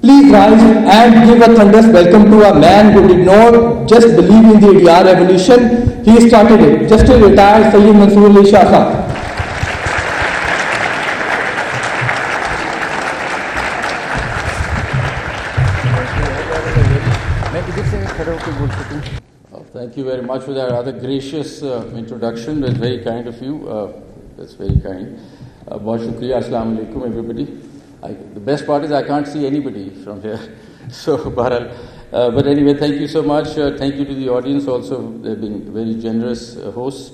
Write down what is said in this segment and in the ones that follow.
Please rise and give a thunderous welcome to a man who did not just believe in the ADR revolution, he started it. Just a retired Sayyid Mansoor Ali Shah Sahab. Thank you very much for that rather gracious introduction. That's very kind of you. That's very kind. Bahut shukriya. Assalamu alaikum, everybody. The best part is I can't see anybody from here. So, but anyway, thank you so much. Thank you to the audience also. They've been very generous hosts.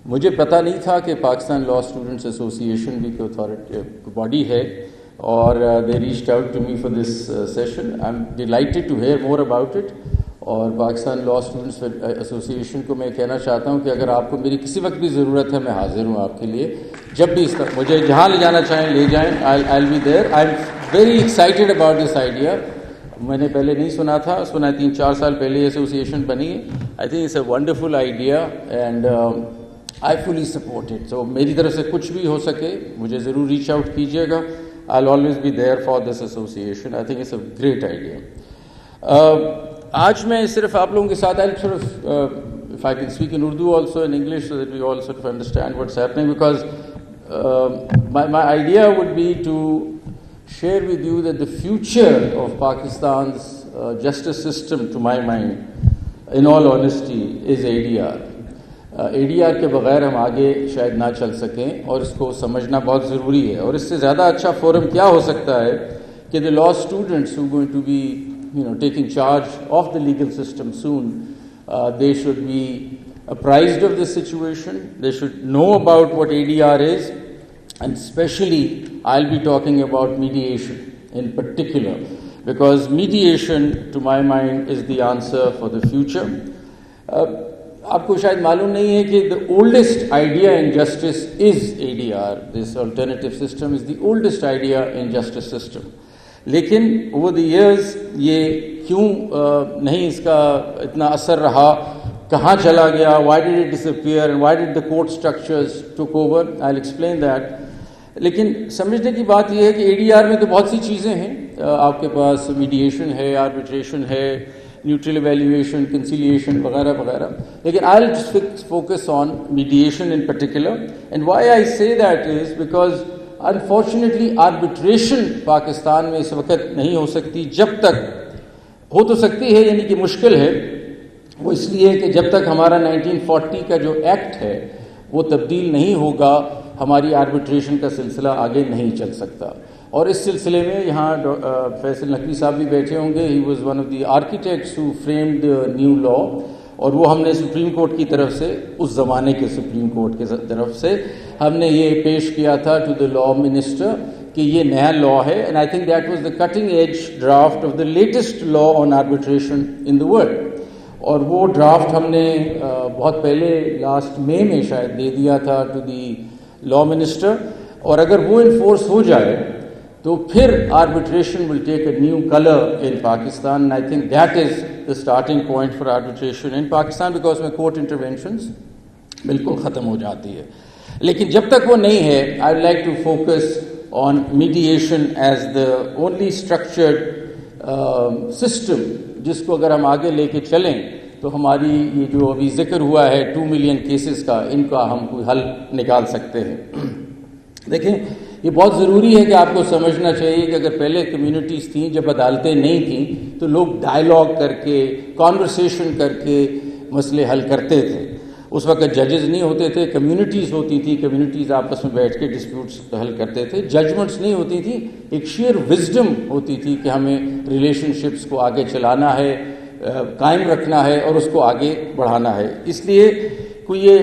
مجھے پتہ نہیں تھا کہ پاکستان لا students association بھی کوئی authority body ہے اور they reached out to me for this session. I'm delighted to hear more about it. اور پاکستان لا اسٹوڈنٹس ایسوسیشن کو میں کہنا چاہتا ہوں کہ اگر آپ کو میری کسی وقت بھی ضرورت ہے میں حاضر ہوں آپ کے لیے. جب بھی مجھے جہاں لے جانا چاہیں لے جائیں. I'll be there. I'm very excited about this idea. میں نے پہلے نہیں سنا تھا, سنا 3-4 سال پہلے ایسوسیشن بنی ہے. I think it's a wonderful idea and I fully support it. So میری طرف سے کچھ بھی ہو سکے مجھے ضرور ریچ آؤٹ کیجیے گا. I'll always be there for this association. I think it's a great idea. آج میں صرف آپ لوگوں کے ساتھ I'll sort of if I can speak in Urdu also in English so that we all sort of understand what's happening because my idea would be to share with you that the future of Pakistan's justice system to my mind in all honesty is ADR. ADR کے بغیر ہم آگے شاید نہ چل سکیں اور اس کو سمجھنا بہت ضروری ہے. اور اس سے زیادہ اچھا فورم کیا ہو سکتا ہے کہ the law students who are going to be taking charge of the legal system soon, they should be apprised of this situation. They should know about what ADR is, and especially I'll be talking about mediation in particular, because mediation to my mind is the answer for the future. آپ کو شاید معلوم نہیں ہے کہ the oldest idea in justice is ADR. This alternative system is the oldest idea in justice system. لیکن over the years یہ کیوں نہیں اس کا اتنا اثر رہا, کہاں چلا گیا, why did it disappear and why did the court structures took over, I'll explain that. لیکن سمجھنے کی بات یہ ہے کہ ADR میں تو بہت سی چیزیں ہیں. آپ کے پاس میڈییشن ہے, آربیٹریشن ہے, نیوٹرل ایویلیویشن, کنسیلیشن وغیرہ وغیرہ. لیکن I'll just focus on mediation in particular. And why I say that is because unfortunately arbitration Pakistan میں اس وقت نہیں ہو سکتی جب تک, ہو تو سکتی ہے یعنی کہ مشکل ہے. وہ اس لیے کہ جب تک ہمارا 1940 کا جو ایکٹ ہے وہ تبدیل نہیں ہوگا ہماری آربیٹریشن کا سلسلہ آگے نہیں چل سکتا. اور اس سلسلے میں یہاں فیصل نقوی صاحب بھی بیٹھے ہوں گے. He was one of the architects who framed new law, اور وہ ہم نے سپریم کورٹ کی طرف سے, اس زمانے کے سپریم کورٹ کی طرف سے ہم نے یہ پیش کیا تھا ٹو دا لا منسٹر کہ یہ نیا لا ہے. And I think that was the cutting edge draft of the latest law on arbitration in the world. اور وہ ڈرافٹ ہم نے بہت پہلے لاسٹ مئی میں شاید دے دیا تھا ٹو دی لا منسٹر. اور اگر وہ انفورس ہو جائے تو پھر arbitration will take a new colour in Pakistan. And I think that is the starting point for arbitration in Pakistan because میں کورٹ انٹرونشنز بالکل ختم ہو جاتی ہے. لیکن جب تک وہ نہیں ہے I would like to focus on mediation as the only structured system جس کو اگر ہم آگے لے کے چلیں تو ہماری یہ جو ابھی ذکر ہوا ہے 2 ملین کیسز کا, ان کا ہم کوئی حل نکال سکتے ہیں. دیکھیں یہ بہت ضروری ہے کہ آپ کو سمجھنا چاہیے کہ اگر پہلے کمیونٹیز تھیں جب عدالتیں نہیں تھیں تو لوگ ڈائلاگ کر کے, کانورسیشن کر کے مسئلے حل کرتے تھے. اس وقت ججز نہیں ہوتے تھے, کمیونٹیز ہوتی تھی, کمیونٹیز آپس میں بیٹھ کے ڈسپیوٹس حل کرتے تھے. ججمنٹس نہیں ہوتی تھی, ایک شیئر وزڈم ہوتی تھی کہ ہمیں ریلیشن شپس کو آگے چلانا ہے, قائم رکھنا ہے اور اس کو آگے بڑھانا ہے. اس لیے کوئی یہ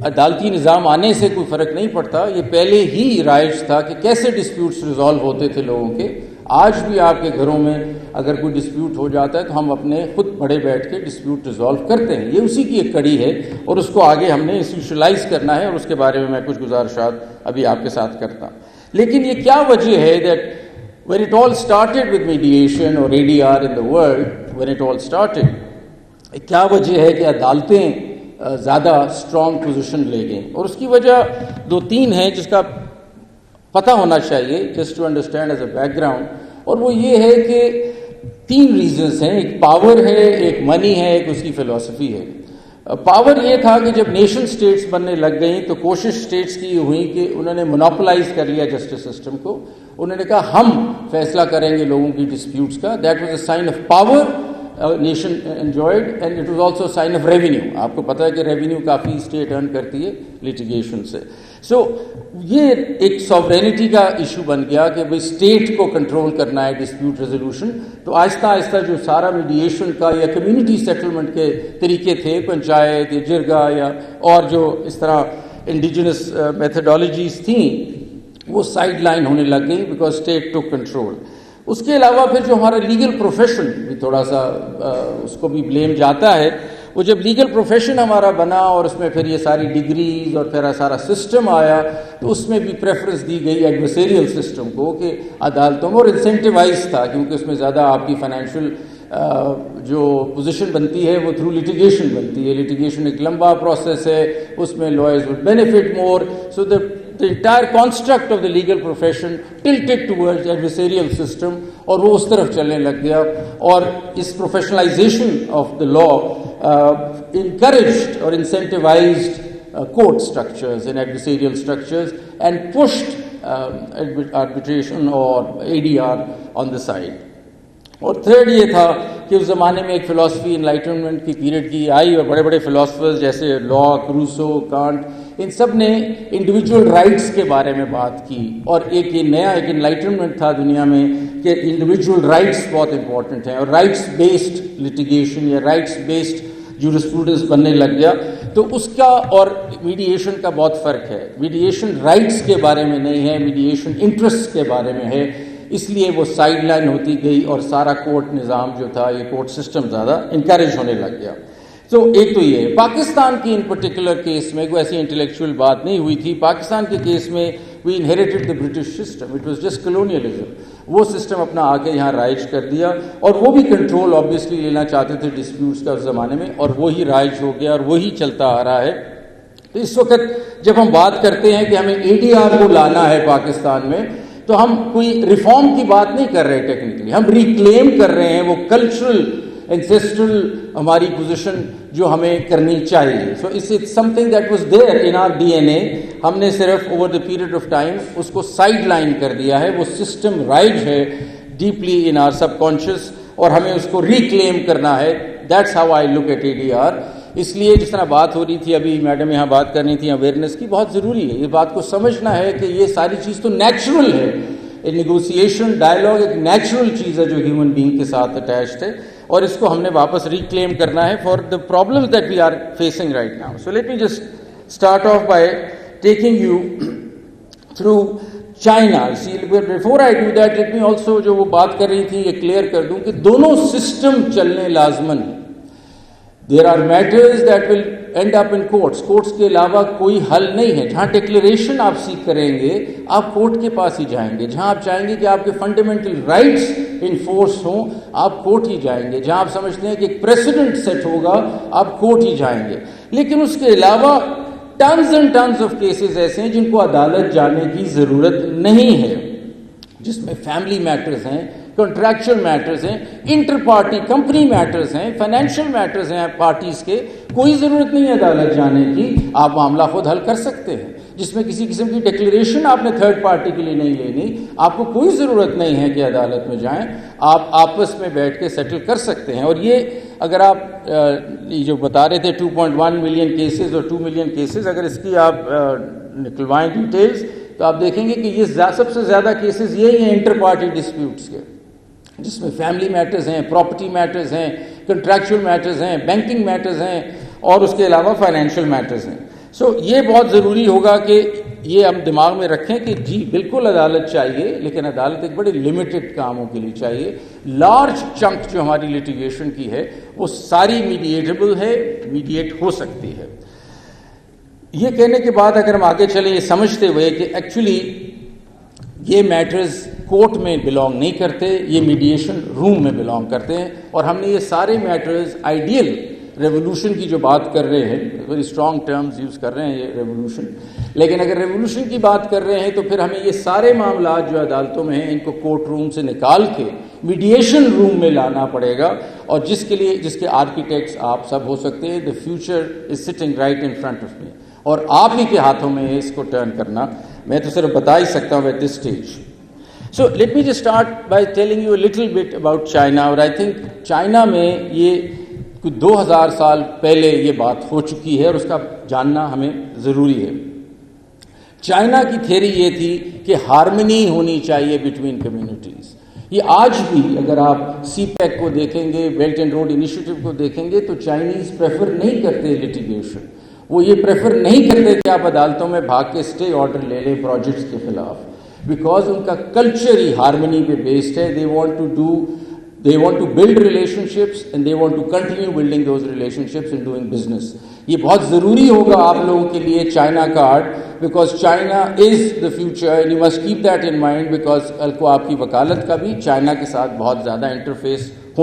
عدالتی نظام آنے سے کوئی فرق نہیں پڑتا, یہ پہلے ہی رائج تھا کہ کیسے ڈسپیوٹس ریزالو ہوتے تھے لوگوں کے. آج بھی آپ کے گھروں میں اگر کوئی ڈسپیوٹ ہو جاتا ہے تو ہم اپنے خود بڑے بیٹھ کے ڈسپیوٹ ریزالو کرتے ہیں. یہ اسی کی ایک کڑی ہے اور اس کو آگے ہم نے انسٹیٹیوشنلائز کرنا ہے, اور اس کے بارے میں کچھ گزارشات ابھی آپ کے ساتھ کرتا ہوں. لیکن یہ کیا وجہ ہے that when it all started with mediation or ADR in the world, when it all started, کیا وجہ ہے کہ عدالتیں زیادہ اسٹرانگ پوزیشن لے گئیں؟ اور اس کی وجہ 2-3 ہیں جس کا پتہ ہونا چاہیے, just to understand as a background. اور وہ یہ ہے کہ 3 ریزنس ہیں. ایک پاور ہے, ایک منی ہے, ایک اس کی فلسفی ہے. پاور یہ تھا کہ جب نیشن سٹیٹس بننے لگ گئیں تو کوشش سٹیٹس کی یہ ہوئی کہ انہوں نے مونوپلائز کر لیا جسٹس سسٹم کو. انہوں نے کہا ہم فیصلہ کریں گے لوگوں کی ڈسپیوٹس کا. That was a sign of power nation enjoyed and it was also sign of revenue. آپ کو پتہ ہے کہ ریونیو کافی اسٹیٹ ارن کرتی ہے لیٹیگیشن سے. سو یہ ایک سوورینٹی کا ایشو بن گیا کہ بھائی اسٹیٹ کو کنٹرول کرنا ہے ڈسپیوٹ ریزولوشن. تو آہستہ آہستہ جو سارا میڈیشن کا یا کمیونٹی سیٹلمنٹ کے طریقے تھے, پنچایت یا جرگا یا اور جو اس طرح انڈیجنس میتھڈالوجیز تھیں, وہ سائڈ لائن ہونے لگ گئی بیکاز اسٹیٹ ٹو کنٹرول. اس کے علاوہ پھر جو ہمارا لیگل پروفیشن بھی تھوڑا سا اس کو بھی بلیم جاتا ہے. وہ جب لیگل پروفیشن ہمارا بنا اور اس میں پھر یہ ساری ڈگریز اور پھر سارا سسٹم آیا تو اس میں بھی پریفرنس دی گئی ایڈورسریل سسٹم کو کہ عدالتوں میں, اور انسینٹیوائز تھا کیونکہ اس میں زیادہ آپ کی فائنینشیل جو پوزیشن بنتی ہے وہ تھرو لیٹیگیشن بنتی ہے. لیٹیگیشن ایک لمبا پروسیس ہے, اس میں lawyers would benefit more. So the entire construct of the legal profession tilted towards adversarial system اور وہ اس طرف چلنے لگ گیا. اور اس professionalization of the law encouraged or incentivized court structures and adversarial structures and pushed arbitration or ADR on the side. اور third یہ تھا کہ اس زمانے میں ایک فلسفی انلائٹنمنٹ کی پیریڈ کی آئی اور بڑے بڑے فلاسفرز جیسے لاک, روسو, کانٹ, ان سب نے انڈیویجول رائٹس کے بارے میں بات کی. اور ایک یہ نیا ایک انلائٹنمنٹ تھا دنیا میں کہ انڈیویجول رائٹس بہت امپورٹنٹ ہیں اور رائٹس بیسڈ لٹیگیشن یا رائٹس بیسڈ جورسپروڈنس بننے لگ گیا. تو اس کا اور میڈیشن کا بہت فرق ہے. میڈیشن رائٹس کے بارے میں نہیں ہے, میڈیشن انٹرسٹ کے بارے میں ہے. اس لیے وہ سائڈ لائن ہوتی گئی اور سارا کورٹ نظام جو تھا, یہ کورٹ سسٹم زیادہ انکریج ہونے لگ گیا. تو ایک تو یہ ہے. پاکستان کی ان پرٹیکولر کیس میں کوئی ایسی انٹلیکچوئل بات نہیں ہوئی تھی. پاکستان کے کیس میں we inherited the British system, it was just colonialism. وہ سسٹم اپنا آ کے یہاں رائج کر دیا اور وہ بھی کنٹرول آبویسلی لینا چاہتے تھے ڈسپیوٹس کا اس زمانے میں, اور وہی رائج ہو گیا اور وہی چلتا آ رہا ہے. تو اس وقت جب ہم بات کرتے ہیں کہ ہمیں ADR کو لانا ہے پاکستان میں, تو ہم کوئی ریفارم کی بات نہیں کر رہے ٹیکنیکلی, ہم ریکلیم کر رہے ہیں وہ کلچرل اینسیسٹرل ہماری پوزیشن جو ہمیں کرنی چاہیے. So it's something that was there in our DNA. ہم نے صرف over the period of time اس کو سائڈ لائن کر دیا ہے. وہ سسٹم رائج ہے deeply in our subconscious اور ہمیں اس کو ریکلیم کرنا ہے. That's how I look at ADR. اس لیے جس طرح بات ہو رہی تھی ابھی میڈم یہاں بات کرنی تھی اویئرنیس کی, بہت ضروری ہے یہ بات کو سمجھنا ہے کہ یہ ساری چیز تو نیچرل ہے. نیگوسیشن ڈائلاگ ایک نیچرل چیز ہے جو ہیومن بینگ کے ساتھ اٹیچڈ ہے, اور اس کو ہم نے واپس ریکلیم کرنا ہے for the problems that we are facing right now. So let me just start off by taking you through China. Before I do that let me also جو وہ بات کر رہی تھی یہ کلیئر کر دوں کہ دونوں سسٹم چلنے لازمن ہیں. There are matters that will end up in courts. Courts کے علاوہ کوئی حل نہیں ہے. جہاں ڈکلیریشن آپ سیکھ کریں گے آپ کورٹ کے پاس ہی جائیں گے. جہاں آپ چاہیں گے کہ آپ کے فنڈامنٹل رائٹس انفورس ہوں آپ کورٹ ہی جائیں گے. جہاں آپ سمجھتے ہیں کہ ایک پریسیڈنٹ سیٹ ہوگا آپ کورٹ ہی جائیں گے. لیکن اس کے علاوہ tons and tons of cases ایسے ہیں جن کو عدالت جانے کی ضرورت نہیں ہے, جس میں فیملی میٹرز ہیں, کنٹریکچل میٹرز ہیں, انٹر پارٹی کمپنی میٹرز ہیں, فائنینشیل میٹرز ہیں پارٹیز کے. کوئی ضرورت نہیں ہے عدالت جانے کی, آپ معاملہ خود حل کر سکتے ہیں. جس میں کسی قسم کی ڈکلیریشن آپ نے تھرڈ پارٹی کے لیے نہیں لینی, آپ کو کوئی ضرورت نہیں ہے کہ عدالت میں جائیں, آپ آپس میں بیٹھ کے سیٹل کر سکتے ہیں. اور یہ اگر آپ جو بتا رہے تھے 2.1 ملین کیسز اور 2 ملین کیسز, اگر اس کی آپ نکلوائیں ڈیٹیلز تو آپ دیکھیں گے کہ یہ سب سے زیادہ کیسز یہی ہیں انٹر پارٹی ڈسپیوٹس کے, جس میں فیملی میٹرز ہیں, پراپرٹی میٹرز ہیں, کنٹریکچول میٹرز ہیں, بینکنگ میٹرز ہیں, اور اس کے علاوہ فائنینشیل میٹرز ہیں. سو یہ بہت ضروری ہوگا کہ یہ ہم دماغ میں رکھیں کہ جی بالکل عدالت چاہیے, لیکن عدالت ایک بڑے لمیٹڈ کاموں کے لیے چاہیے. لارج چنک جو ہماری لیٹیگیشن کی ہے وہ ساری میڈیٹیبل ہے, میڈیٹ ہو سکتی ہے. یہ کہنے کے بعد اگر ہم آگے چلیں یہ سمجھتے ہوئے کہ ایکچولی یہ میٹرز کورٹ میں بلانگ نہیں کرتے, یہ میڈیشن روم میں بلانگ کرتے ہیں, اور ہم نے یہ سارے میٹرز آئیڈیل ریولوشن کی جو بات کر رہے ہیں, ویری اسٹرانگ ٹرمز یوز کر رہے ہیں یہ ریولوشن, لیکن اگر ریولوشن کی بات کر رہے ہیں تو پھر ہمیں یہ سارے معاملات جو عدالتوں میں ہیں ان کو کورٹ روم سے نکال کے میڈیشن روم میں لانا پڑے گا, اور جس کے آرکیٹیکٹس آپ سب ہو سکتے ہیں. The future is sitting right in front of me, اور آپ ہی کے ہاتھوں میں ہے اس کو ٹرن کرنا. میں تو صرف بتا ہی سکتا ہوں at this stage. So let me just start by telling you a little bit about China, اور I think چائنا میں یہ کچھ 2000 سال پہلے یہ بات ہو چکی ہے اور اس کا جاننا ہمیں ضروری ہے. چائنا کی تھیوری یہ تھی کہ ہارمنی ہونی چاہیے بٹوین کمیونٹیز. یہ آج بھی اگر آپ سی پیک کو دیکھیں گے, بیلٹ اینڈ روڈ انیشیٹو کو دیکھیں گے, تو چائنیز پریفر نہیں کرتے لٹیگیشن. وہ یہ پریفر نہیں کرتے کہ آپ عدالتوں میں بھاگ کے اسٹے آرڈر لے لیں پروجیکٹس کے خلاف, بیکاز ان کا کلچر ہی ہارمنی پہ بیسڈ ہے. They want to build relationships and they want to continue building those relationships and doing business. یہ بہت ضروری ہوگا آپ لوگوں کے لیے China card, because China is the future and you must keep that in mind, because کل کو آپ کی وکالت کا بھی چائنا کے ساتھ بہت زیادہ انٹرفیس